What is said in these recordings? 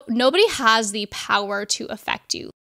nobody has the power to affect you.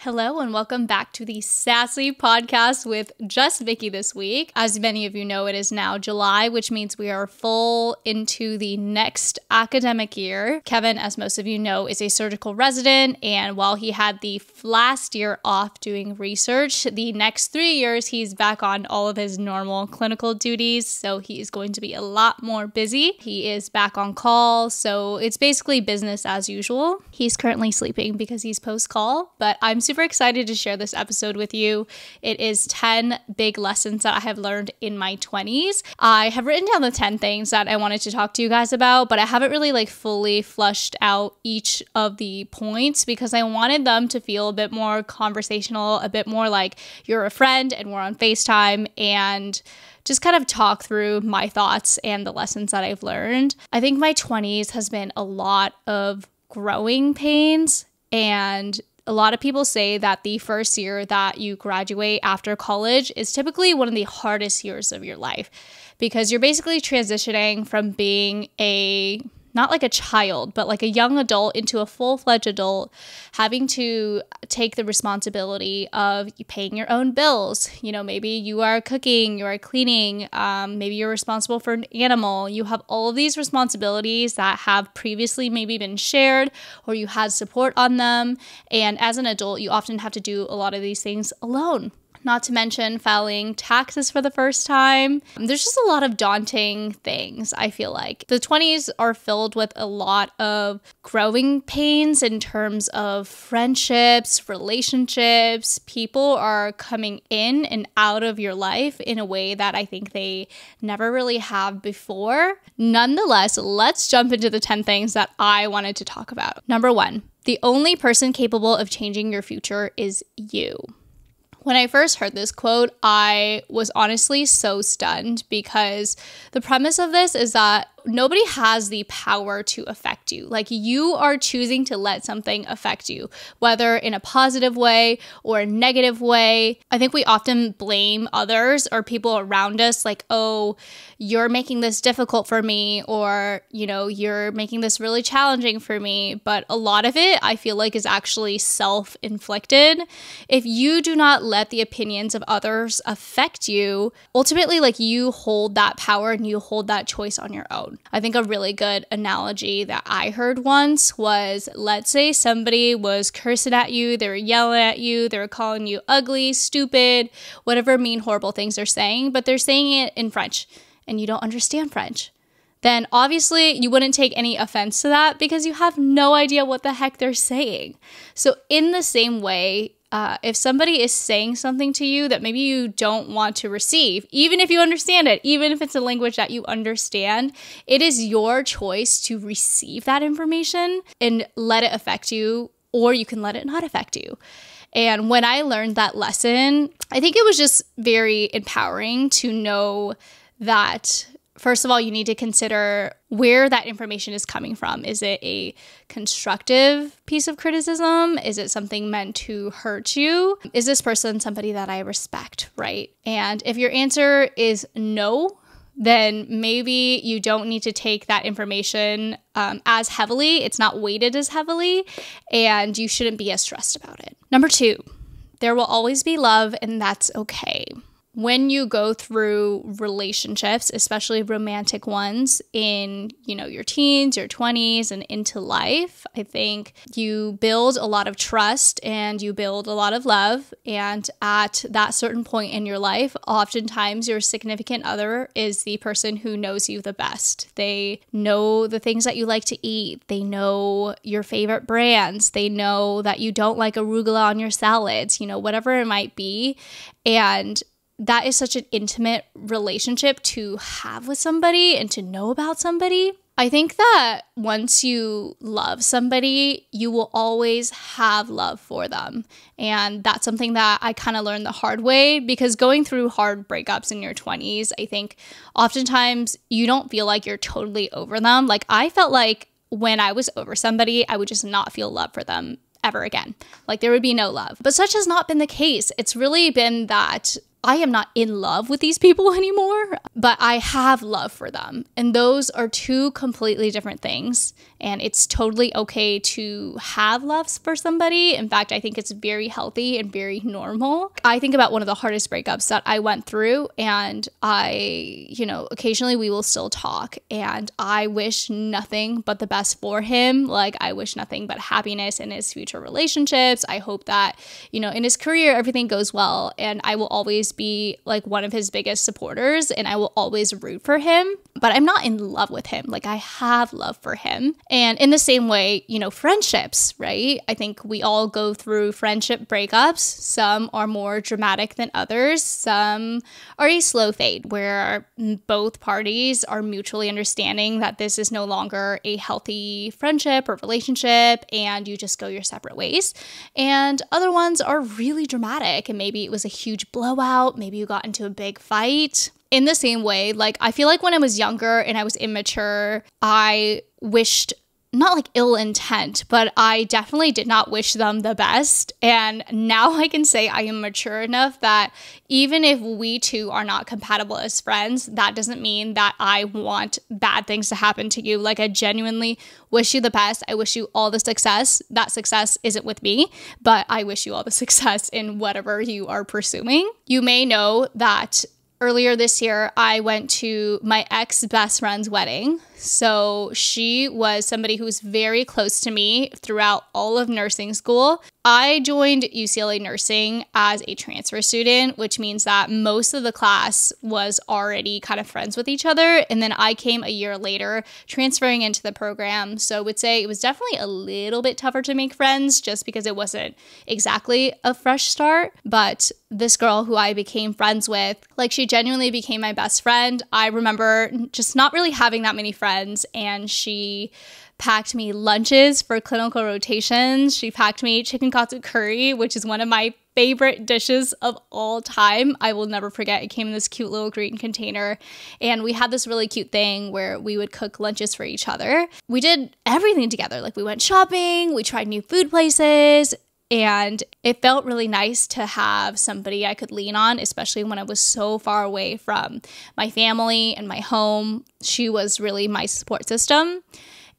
Hello and welcome back to the Sassy Podcast with just Miki this week. As many of you know, it is now July, which means we are full into the next academic year. Kevin, as most of you know, is a surgical resident, and while he had the last year off doing research, the next 3 years he's back on all of his normal clinical duties, so he is going to be a lot more busy. He is back on call, so it's basically business as usual. He's currently sleeping because he's post-call, but I'm super excited to share this episode with you. It is 10 big lessons that I have learned in my 20s. I have written down the 10 things that I wanted to talk to you guys about, but I haven't really fully flushed out each of the points because I wanted them to feel a bit more conversational, a bit more like you're a friend and we're on FaceTime, and just kind of talk through my thoughts and the lessons that I've learned. I think my 20s has been a lot of growing pains, and a lot of people say that the first year that you graduate after college is typically one of the hardest years of your life because you're basically transitioning from being not like a child, but like a young adult into a full-fledged adult, having to take the responsibility of paying your own bills. You know, maybe you are cooking, you are cleaning, maybe you're responsible for an animal. You have all of these responsibilities that have previously maybe been shared or you had support on them. And as an adult, you often have to do a lot of these things alone. Not to mention filing taxes for the first time. There's just a lot of daunting things, I feel like. The 20s are filled with a lot of growing pains in terms of friendships, relationships. People are coming in and out of your life in a way that I think they never really have before. Nonetheless, let's jump into the 10 things that I wanted to talk about. Number 1, the only person capable of changing your future is you. When I first heard this quote, I was honestly so stunned because the premise of this is that nobody has the power to affect you. Like, you are choosing to let something affect you, whether in a positive way or a negative way. I think we often blame others or people around us, like, oh, you're making this difficult for me, or, you know, you're making this really challenging for me. But a lot of it, I feel like, is actually self-inflicted. If you do not let the opinions of others affect you, ultimately, like, you hold that power and you hold that choice on your own. I think a really good analogy that I heard once was, let's say somebody was cursing at you, they were yelling at you, they were calling you ugly, stupid, whatever mean, horrible things they're saying, but they're saying it in French and you don't understand French. Then obviously you wouldn't take any offense to that because you have no idea what the heck they're saying. So in the same way, if somebody is saying something to you that maybe you don't want to receive, even if you understand it, even if it's a language that you understand, it is your choice to receive that information and let it affect you, or you can let it not affect you. And when I learned that lesson, I think it was just very empowering to know that, first of all, you need to consider where that information is coming from. Is it a constructive piece of criticism? Is it something meant to hurt you? Is this person somebody that I respect, right? And if your answer is no, then maybe you don't need to take that information as heavily. It's not weighted as heavily, and you shouldn't be as stressed about it. Number 2, there will always be love, and that's okay. When you go through relationships, especially romantic ones in, your teens, your 20s, and into life, I think you build a lot of trust and you build a lot of love. And at that certain point in your life, oftentimes your significant other is the person who knows you the best. They know the things that you like to eat. They know your favorite brands. They know that you don't like arugula on your salads, whatever it might be. And that is such an intimate relationship to have with somebody and to know about somebody. I think that once you love somebody, you will always have love for them. And that's something that I kind of learned the hard way, because going through hard breakups in your 20s, I think oftentimes you don't feel like you're totally over them. Like, I felt like when I was over somebody, I would just not feel love for them ever again. Like, there would be no love. But such has not been the case. It's really been that I am not in love with these people anymore, but I have love for them. And those are two completely different things. And it's totally okay to have loves for somebody. In fact, I think it's very healthy and very normal. I think about one of the hardest breakups that I went through, and occasionally we will still talk, and I wish nothing but the best for him. Like, I wish nothing but happiness in his future relationships. I hope that, in his career, everything goes well, and I will always be like one of his biggest supporters, and I will always root for him, but I'm not in love with him. Like, I have love for him. And in the same way, friendships, right? I think we all go through friendship breakups. Some are more dramatic than others. Some are a slow fade where both parties are mutually understanding that this is no longer a healthy friendship or relationship, and you just go your separate ways. And other ones are really dramatic, and maybe it was a huge blowout. Maybe you got into a big fight. In the same way, like, I feel like when I was younger and I was immature, I wished, not like ill intent, but I definitely did not wish them the best. And now I can say I am mature enough that even if we two are not compatible as friends, that doesn't mean that I want bad things to happen to you. Like, I genuinely wish you the best. I wish you all the success. That success isn't with me, but I wish you all the success in whatever you are pursuing. You may know that earlier this year, I went to my ex-best friend's wedding. So she was somebody who was very close to me throughout all of nursing school. I joined UCLA nursing as a transfer student, which means that most of the class was already kind of friends with each other. And then I came a year later transferring into the program. So I would say it was definitely a little bit tougher to make friends just because it wasn't exactly a fresh start. But this girl who I became friends with, like, she genuinely became my best friend. I remember just not really having that many friends, and she packed me lunches for clinical rotations. She packed me chicken katsu curry, which is one of my favorite dishes of all time. I will never forget. It came in this cute little green container, and we had this really cute thing where we would cook lunches for each other. We did everything together. Like, we went shopping, we tried new food places, and it felt really nice to have somebody I could lean on, especially when I was so far away from my family and my home. She was really my support system.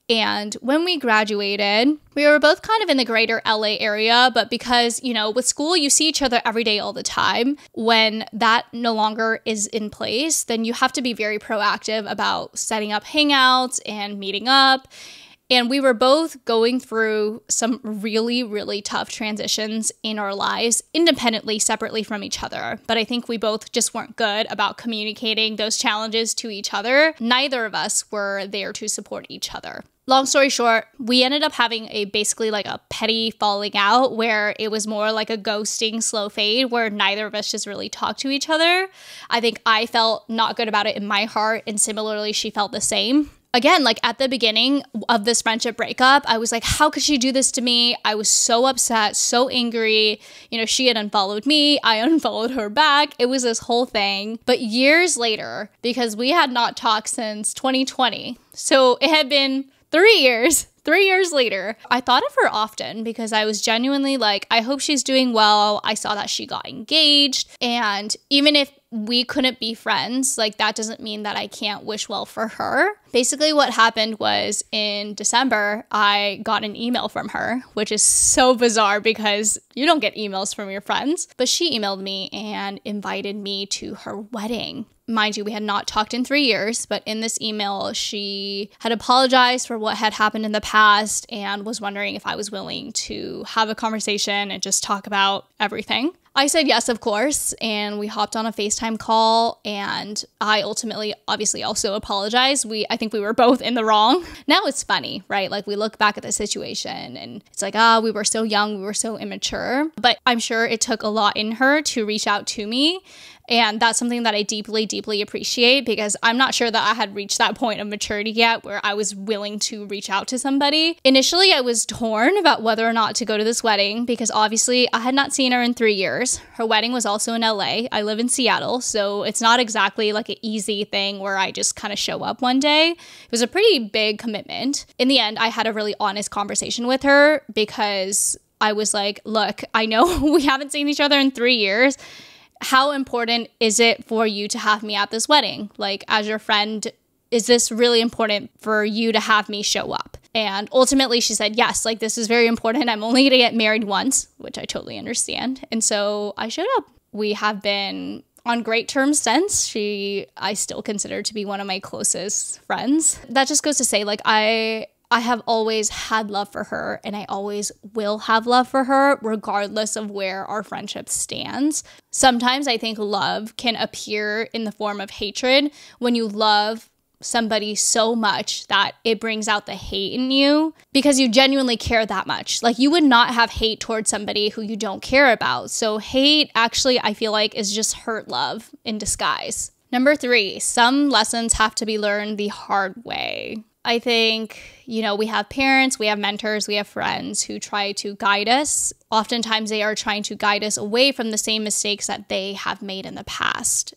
And when we graduated, we were both kind of in the greater LA area, but because, with school, you see each other every day all the time. When that no longer is in place, then you have to be very proactive about setting up hangouts and meeting up. And we were both going through some really, really tough transitions in our lives, independently, separately from each other. But I think we both just weren't good about communicating those challenges to each other. Neither of us were there to support each other. Long story short, we ended up having basically like a petty falling out where it was more like a ghosting slow fade where neither of us just really talked to each other. I think I felt not good about it in my heart, and similarly, she felt the same. Again, like, at the beginning of this friendship breakup, I was like, how could she do this to me? I was so upset, so angry. She had unfollowed me. I unfollowed her back. It was this whole thing. But years later, because we had not talked since 2020, so it had been 3 years. 3 years later, I thought of her often because I was genuinely like, I hope she's doing well. I saw that she got engaged. And even if we couldn't be friends, like, that doesn't mean that I can't wish well for her. Basically, what happened was in December, I got an email from her, which is so bizarre because you don't get emails from your friends. But she emailed me and invited me to her wedding. Mind you, we had not talked in 3 years, but in this email, she had apologized for what had happened in the past and was wondering if I was willing to have a conversation and just talk about everything. I said yes, of course, and we hopped on a FaceTime call, and I ultimately, obviously, also apologized. I think we were both in the wrong. Now it's funny, right? Like, we look back at the situation, and it's like, we were so young, we were so immature. But I'm sure it took a lot in her to reach out to me. And that's something that I deeply, deeply appreciate because I'm not sure that I had reached that point of maturity yet where I was willing to reach out to somebody. Initially, I was torn about whether or not to go to this wedding because obviously I had not seen her in 3 years. Her wedding was also in LA. I live in Seattle, so it's not exactly like an easy thing where I just kind of show up one day. It was a pretty big commitment. In the end, I had a really honest conversation with her because I was like, look, I know we haven't seen each other in 3 years. how important is it for you to have me at this wedding? Like, as your friend, is this really important for you to have me show up? And ultimately she said, yes, like this is very important. I'm only going to get married once, which I totally understand. And so I showed up. We have been on great terms since. I still consider to be one of my closest friends. That just goes to say, like, I have always had love for her, and I always will have love for her regardless of where our friendship stands. Sometimes I think love can appear in the form of hatred when you love somebody so much that it brings out the hate in you because you genuinely care that much. Like, you would not have hate towards somebody who you don't care about. So hate actually, I feel like, is just hurt love in disguise. Number 3, some lessons have to be learned the hard way. I think, we have parents, we have mentors, we have friends who try to guide us. Oftentimes they are trying to guide us away from the same mistakes that they have made in the past.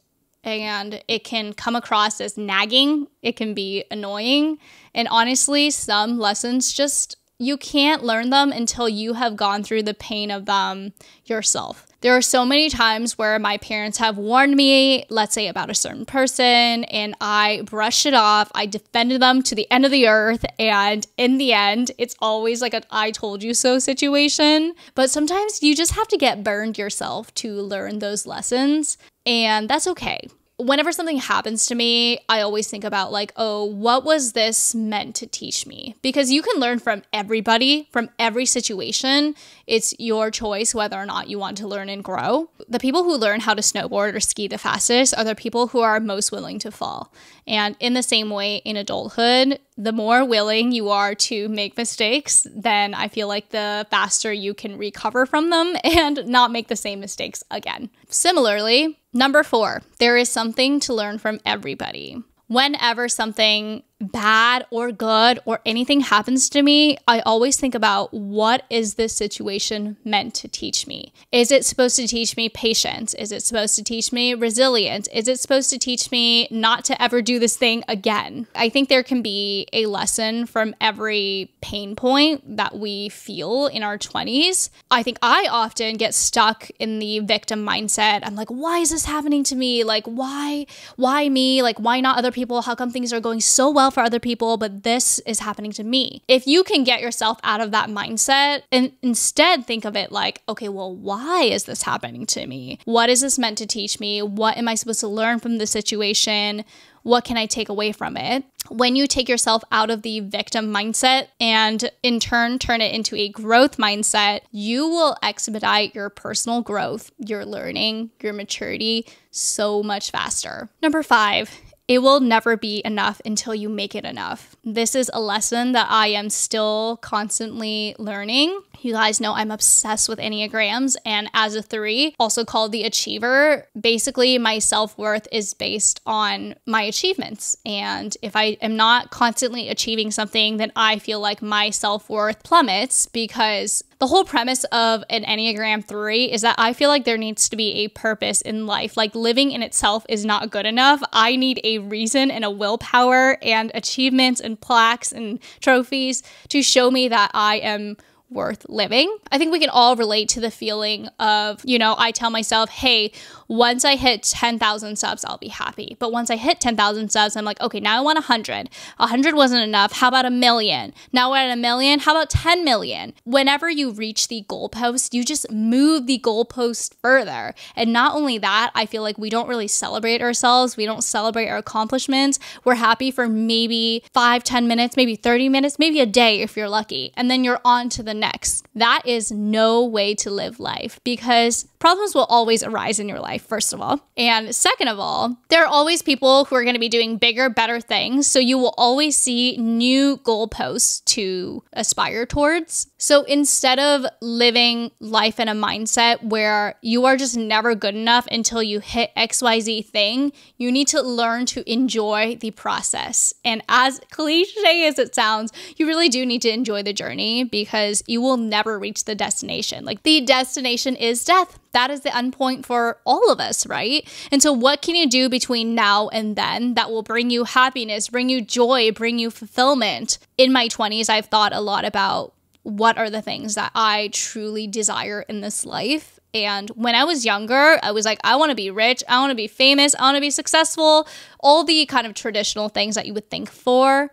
And it can come across as nagging. It can be annoying. And honestly, some lessons you can't learn them until you have gone through the pain of them yourself. There are so many times where my parents have warned me, let's say about a certain person, and I brushed it off. I defended them to the end of the earth. And in the end, it's always like a I told you so situation. But sometimes you just have to get burned yourself to learn those lessons. And that's okay. Whenever something happens to me, I always think about like, oh, what was this meant to teach me? Because you can learn from everybody, from every situation. It's your choice whether or not you want to learn and grow. The people who learn how to snowboard or ski the fastest are the people who are most willing to fall. And in the same way, in adulthood, the more willing you are to make mistakes, then I feel like the faster you can recover from them and not make the same mistakes again. Similarly, number 4, there is something to learn from everybody. Whenever something bad or good or anything happens to me, I always think about, what is this situation meant to teach me? Is it supposed to teach me patience? Is it supposed to teach me resilience? Is it supposed to teach me not to ever do this thing again? I think there can be a lesson from every pain point that we feel in our 20s. I think I often get stuck in the victim mindset. I'm like, why is this happening to me? Like, why me? Like, why not other people? How come things are going so well for other people, but this is happening to me? If you can get yourself out of that mindset and instead think of it like, okay, well, why is this happening to me? What is this meant to teach me? What am I supposed to learn from the situation? What can I take away from it? When you take yourself out of the victim mindset and in turn turn it into a growth mindset, you will expedite your personal growth, your learning, your maturity so much faster. Number 5, it will never be enough until you make it enough. This is a lesson that I am still constantly learning. You guys know I'm obsessed with Enneagrams, and as a 3, also called the achiever, basically my self-worth is based on my achievements. And if I am not constantly achieving something, then I feel like my self-worth plummets, because the whole premise of an Enneagram 3 is that I feel like there needs to be a purpose in life. Like, living in itself is not good enough. I need a reason and a willpower and achievements and plaques and trophies to show me that I am worth living. I think we can all relate to the feeling of, I tell myself, hey, once I hit 10,000 subs, I'll be happy. But once I hit 10,000 subs, I'm like, okay, now I want 100. 100 wasn't enough. How about 1 million? Now we're at 1 million. How about 10 million? Whenever you reach the goalpost, you just move the goalpost further. And not only that, I feel like we don't really celebrate ourselves. We don't celebrate our accomplishments. We're happy for maybe 5, 10 minutes, maybe 30 minutes, maybe a day if you're lucky. And then you're on to the next. That is no way to live life, because problems will always arise in your life, first of all. And second of all, there are always people who are going to be doing bigger, better things. So you will always see new goalposts to aspire towards. So instead of living life in a mindset where you are just never good enough until you hit XYZ thing, you need to learn to enjoy the process. And as cliche as it sounds, you really do need to enjoy the journey, because you will never reach the destination. Like, the destination is death. That is the endpoint for all of us, right? And so what can you do between now and then that will bring you happiness, bring you joy, bring you fulfillment? In my 20s, I've thought a lot about what are the things that I truly desire in this life. And when I was younger, I was like, I want to be rich, I want to be famous, I want to be successful, all the kind of traditional things that you would think for.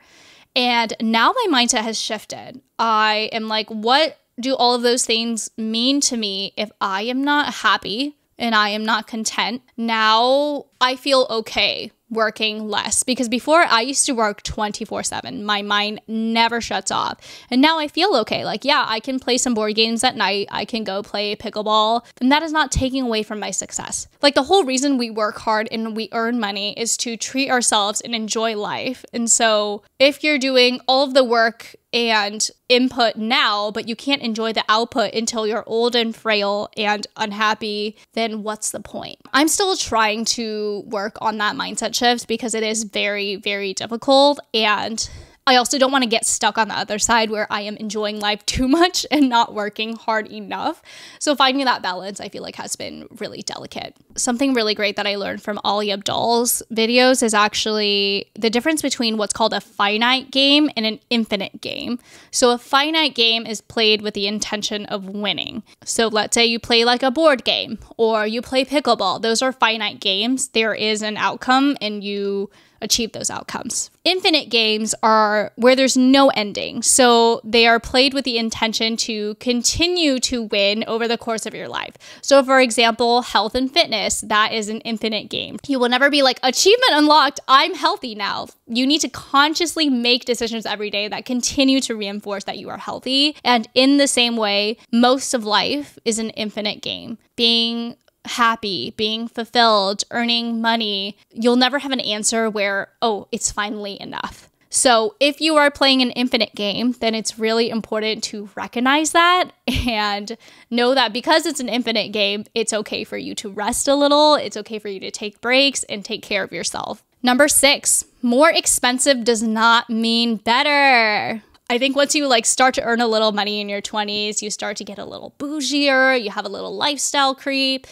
And now my mindset has shifted. I am like, what do all of those things mean to me if I am not happy and I am not content? Now I feel okay working less, because before I used to work 24/7. My mind never shuts off. And now I feel okay. Like, yeah, I can play some board games at night. I can go play pickleball. And that is not taking away from my success. Like, the whole reason we work hard and we earn money is to treat ourselves and enjoy life. And so if you're doing all of the work and input now, but you can't enjoy the output until you're old and frail and unhappy, then what's the point? I'm still trying to work on that mindset shift because it is very, very difficult. And I also don't want to get stuck on the other side where I am enjoying life too much and not working hard enough. So finding that balance, I feel like, has been really delicate. Something really great that I learned from Ali Abdaal's videos is actually the difference between what's called a finite game and an infinite game. So a finite game is played with the intention of winning. So let's say you play like a board game or you play pickleball. Those are finite games. There is an outcome and you achieve those outcomes. Infinite games are where there's no ending. So they are played with the intention to continue to win over the course of your life. So for example, health and fitness, that is an infinite game. You will never be like, achievement unlocked, I'm healthy now. You need to consciously make decisions every day that continue to reinforce that you are healthy. And in the same way, most of life is an infinite game. Being happy, being fulfilled, earning money, you'll never have an answer where, oh, it's finally enough. So if you are playing an infinite game, then it's really important to recognize that and know that because it's an infinite game, it's okay for you to rest a little. It's okay for you to take breaks and take care of yourself. Number 6, more expensive does not mean better. I think once you start to earn a little money in your 20s, you start to get a little bougier, you have a little lifestyle creep,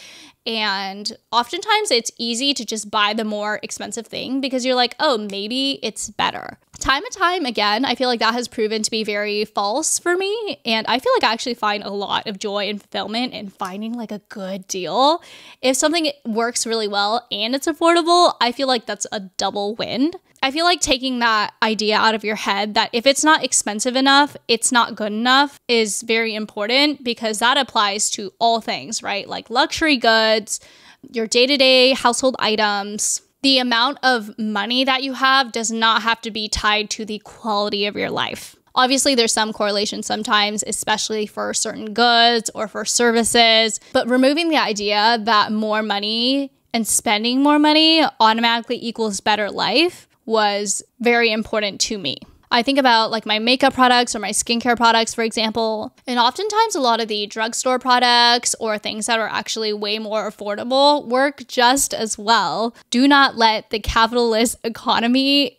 and oftentimes it's easy to just buy the more expensive thing because you're like, oh, maybe it's better. Time and time again, I feel like that has proven to be very false for me, and I feel like I actually find a lot of joy and fulfillment in finding a good deal. If something works really well and it's affordable, I feel like that's a double win. I feel like taking that idea out of your head that if it's not expensive enough, it's not good enough is very important because that applies to all things, right? Like luxury goods, your day-to-day household items. The amount of money that you have does not have to be tied to the quality of your life. Obviously, there's some correlation sometimes, especially for certain goods or for services, but removing the idea that more money and spending more money automatically equals better life was very important to me. I think about my makeup products or my skincare products, for example, and oftentimes a lot of the drugstore products or things that are actually way more affordable work just as well. Do not let the capitalist economy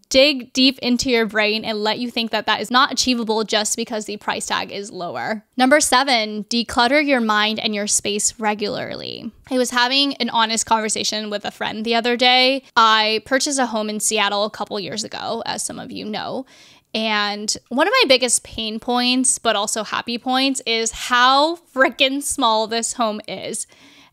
dig deep into your brain and let you think that that is not achievable just because the price tag is lower. Number 7, declutter your mind and your space regularly. I was having an honest conversation with a friend the other day. I purchased a home in Seattle a couple years ago, as some of you know. And one of my biggest pain points, but also happy points, is how freaking small this home is.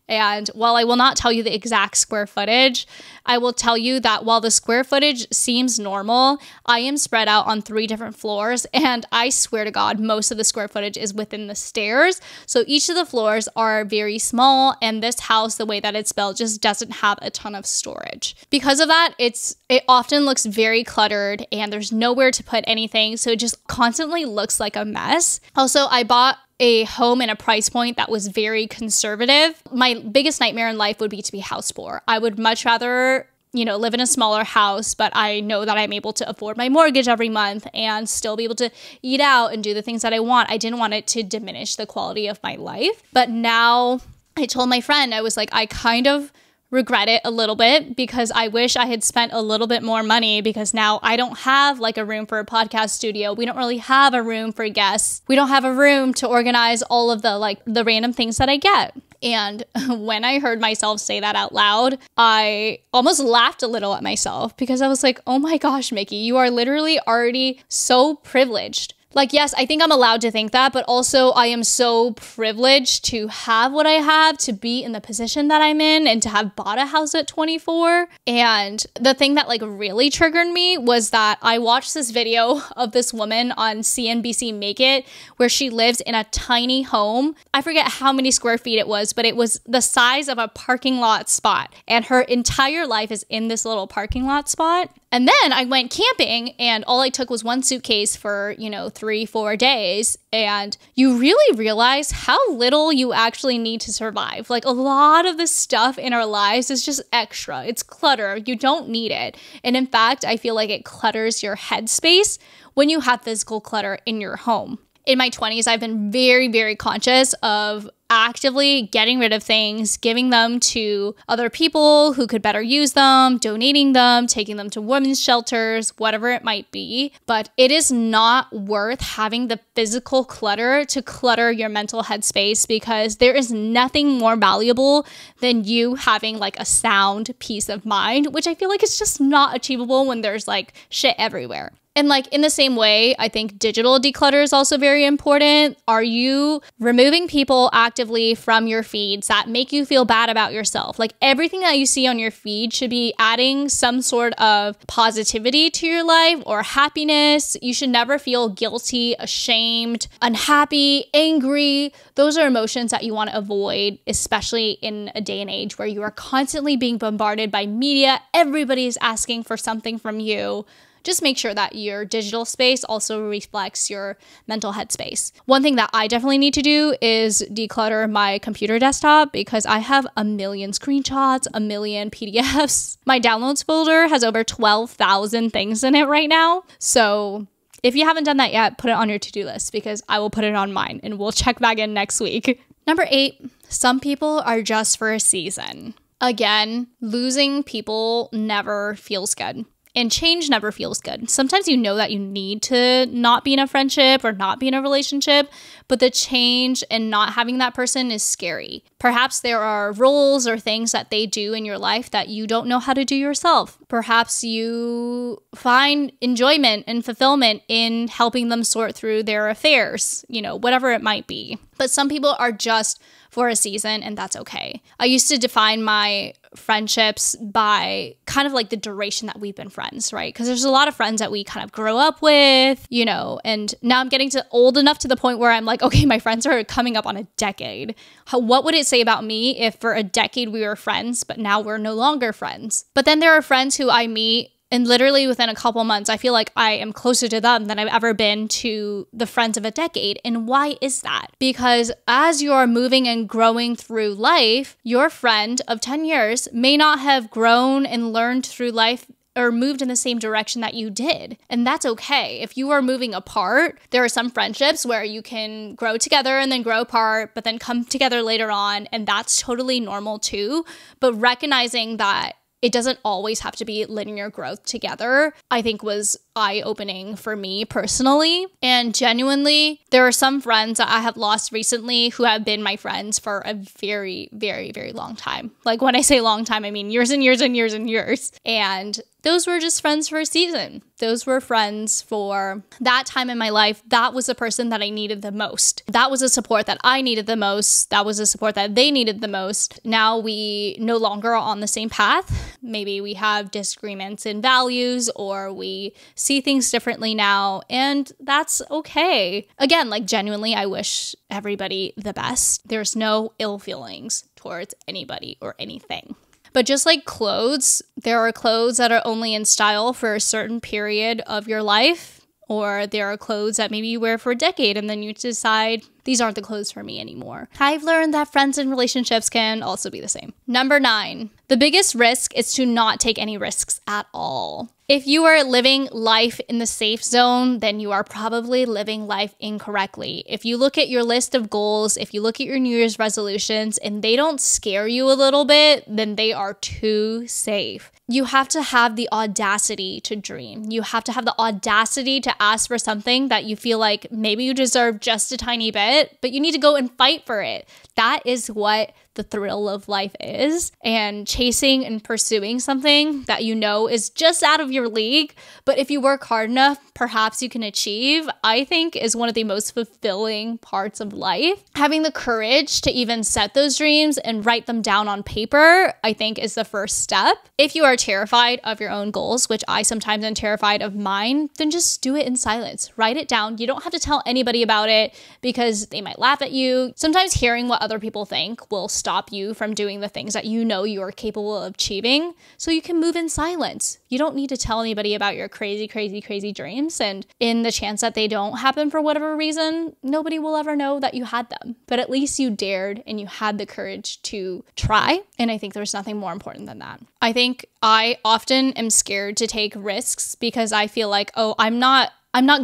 And while I will not tell you the exact square footage, I will tell you that while the square footage seems normal, I am spread out on 3 different floors, and I swear to God, most of the square footage is within the stairs. So each of the floors are very small, and this house, the way that it's built, just doesn't have a ton of storage. Because of that, it often looks very cluttered, and there's nowhere to put anything, so it just constantly looks like a mess. Also, I bought a home in a price point that was very conservative. My biggest nightmare in life would be to be house poor. I would much rather, live in a smaller house, but I know that I'm able to afford my mortgage every month and still be able to eat out and do the things that I want. I didn't want it to diminish the quality of my life. But now I told my friend, I was like, I kind of regret it a little bit because I wish I had spent a little bit more money because now I don't have a room for a podcast studio. We don't really have a room for guests. We don't have a room to organize all of the random things that I get. And when I heard myself say that out loud, I almost laughed a little at myself because I was like, oh my gosh, Miki, you are literally already so privileged. Like, yes, I think I'm allowed to think that, but also I am so privileged to have what I have, to be in the position that I'm in, and to have bought a house at 24. And the thing that like really triggered me was that I watched this video of this woman on CNBC Make It, where she lives in a tiny home. I forget how many square feet it was, but it was the size of a parking lot spot. And her entire life is in this little parking lot spot. And then I went camping, and all I took was one suitcase for, 3-4 days. And you really realize how little you actually need to survive. Like, a lot of the stuff in our lives is just extra. It's clutter. You don't need it. And in fact, I feel like it clutters your headspace when you have physical clutter in your home. In my 20s, I've been very, very conscious of actively getting rid of things, giving them to other people who could better use them, donating them, taking them to women's shelters, whatever it might be. But it is not worth having the physical clutter to clutter your mental headspace, because there is nothing more valuable than you having like a sound peace of mind, which I feel like is just not achievable when there's like shit everywhere. And like in the same way, I think digital declutter is also very important. Are you removing people actively from your feeds that make you feel bad about yourself? Like everything that you see on your feed should be adding some sort of positivity to your life or happiness. You should never feel guilty, ashamed, unhappy, angry. Those are emotions that you want to avoid, especially in a day and age where you are constantly being bombarded by media. Everybody is asking for something from you. Just make sure that your digital space also reflects your mental headspace. One thing that I definitely need to do is declutter my computer desktop, because I have a million screenshots, a million PDFs. My downloads folder has over 12,000 things in it right now. So if you haven't done that yet, put it on your to-do list, because I will put it on mine and we'll check back in next week. Number 8, some people are just for a season. Again, losing people never feels good. And change never feels good. Sometimes you know that you need to not be in a friendship or not be in a relationship, but the change and not having that person is scary. Perhaps there are roles or things that they do in your life that you don't know how to do yourself. Perhaps you find enjoyment and fulfillment in helping them sort through their affairs, whatever it might be. But some people are just for a season, and that's okay. I used to define my friendships by kind of like the duration that we've been friends, right? Because there's a lot of friends that we kind of grow up with, and now I'm getting to old enough to the point where I'm like, okay, my friends are coming up on a decade. What would it say about me if for a decade we were friends, but now we're no longer friends? But then there are friends who I meet, and literally within a couple months, I feel like I am closer to them than I've ever been to the friends of a decade. And why is that? Because as you are moving and growing through life, your friend of 10 years may not have grown and learned through life or moved in the same direction that you did. And that's okay. If you are moving apart, there are some friendships where you can grow together and then grow apart, but then come together later on. And that's totally normal too. But recognizing that it doesn't always have to be linear growth together, I think was eye-opening for me personally. And genuinely, there are some friends that I have lost recently who have been my friends for a very, very, very long time. Like when I say long time, I mean years and years and years and years. And those were just friends for a season. Those were friends for that time in my life. That was the person that I needed the most. That was the support that I needed the most. That was the support that they needed the most. Now we no longer are on the same path. Maybe we have disagreements in values, or we see things differently now, and that's okay. Again, like genuinely, I wish everybody the best. There's no ill feelings towards anybody or anything. But just like clothes, there are clothes that are only in style for a certain period of your life, or there are clothes that maybe you wear for a decade and then you decide these aren't the clothes for me anymore. I've learned that friends and relationships can also be the same. Number 9, the biggest risk is to not take any risks at all. If you are living life in the safe zone, then you are probably living life incorrectly. If you look at your list of goals, if you look at your New Year's resolutions and they don't scare you a little bit, then they are too safe. You have to have the audacity to dream. You have to have the audacity to ask for something that you feel like maybe you deserve just a tiny bit, but you need to go and fight for it. That is what the thrill of life is, and chasing and pursuing something that you know is just out of your league, but if you work hard enough, perhaps you can achieve, I think is one of the most fulfilling parts of life. Having the courage to even set those dreams and write them down on paper, I think is the first step. If you are terrified of your own goals, which I sometimes am terrified of mine, then just do it in silence. Write it down. You don't have to tell anybody about it because they might laugh at you. Sometimes hearing what other people think will stop you from doing the things that you know you are capable of achieving, so you can move in silence. You don't need to tell anybody about your crazy, crazy, crazy dreams, and in the chance that they don't happen for whatever reason, nobody will ever know that you had them. But at least you dared and you had the courage to try, and I think there's nothing more important than that. I think I often am scared to take risks because I feel like, oh, I'm not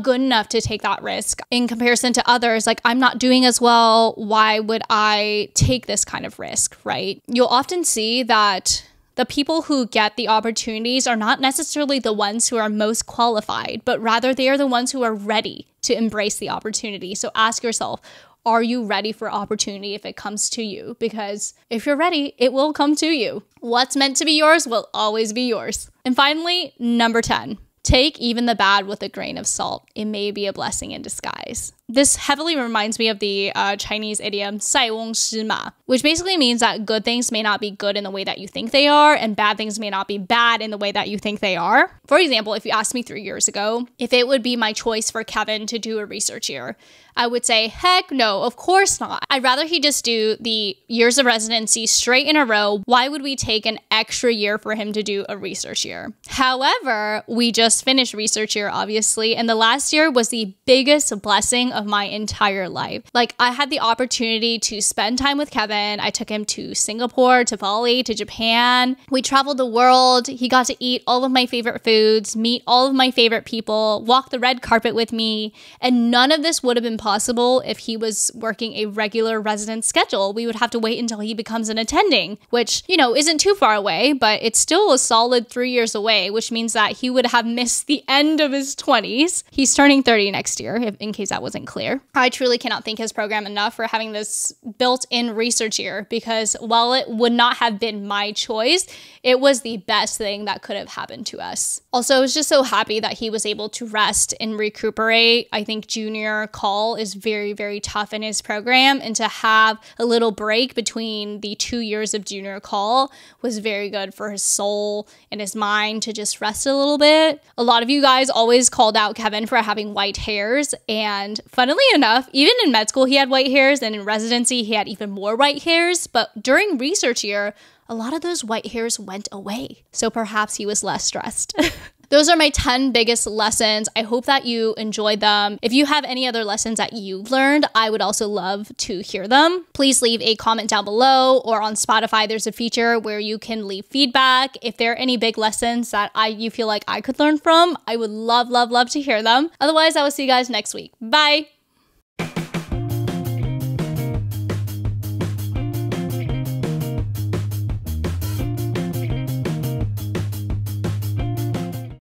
good enough to take that risk in comparison to others. Like, I'm not doing as well. Why would I take this kind of risk, right? You'll often see that the people who get the opportunities are not necessarily the ones who are most qualified, but rather they are the ones who are ready to embrace the opportunity. So ask yourself, are you ready for opportunity if it comes to you? Because if you're ready, it will come to you. What's meant to be yours will always be yours. And finally, number 10. Take even the bad with a grain of salt. It may be a blessing in disguise. This heavily reminds me of the Chinese idiom 塞翁失马, which basically means that good things may not be good in the way that you think they are, and bad things may not be bad in the way that you think they are. For example, if you asked me 3 years ago if it would be my choice for Kevin to do a research year, I would say, heck no, of course not. I'd rather he just do the years of residency straight in a row. Why would we take an extra year for him to do a research year? However, we just finished research year, obviously, and the last year was the biggest blessing of my entire life. Like, I had the opportunity to spend time with Kevin. I took him to Singapore, to Bali, to Japan. We traveled the world. He got to eat all of my favorite foods, meet all of my favorite people, walk the red carpet with me, and none of this would have been possible if he was working a regular resident schedule. We would have to wait until he becomes an attending, which, you know, isn't too far away, but it's still a solid 3 years away, which means that he would have missed the end of his 20s. He's turning 30 next year, in case that wasn't clear. I truly cannot thank his program enough for having this built-in research year, because while it would not have been my choice, it was the best thing that could have happened to us. Also, I was just so happy that he was able to rest and recuperate. I think junior call is very, very tough in his program, and to have a little break between the 2 years of junior call was very good for his soul and his mind to just rest a little bit. A lot of you guys always called out Kevin for having white hairs, and funnily enough, even in med school he had white hairs, and in residency he had even more white hairs, but during research year, a lot of those white hairs went away. So perhaps he was less stressed. Those are my 10 biggest lessons. I hope that you enjoyed them. If you have any other lessons that you've learned, I would also love to hear them. Please leave a comment down below, or on Spotify, there's a feature where you can leave feedback. If there are any big lessons that you feel like I could learn from, I would love, love, love to hear them. Otherwise, I will see you guys next week. Bye.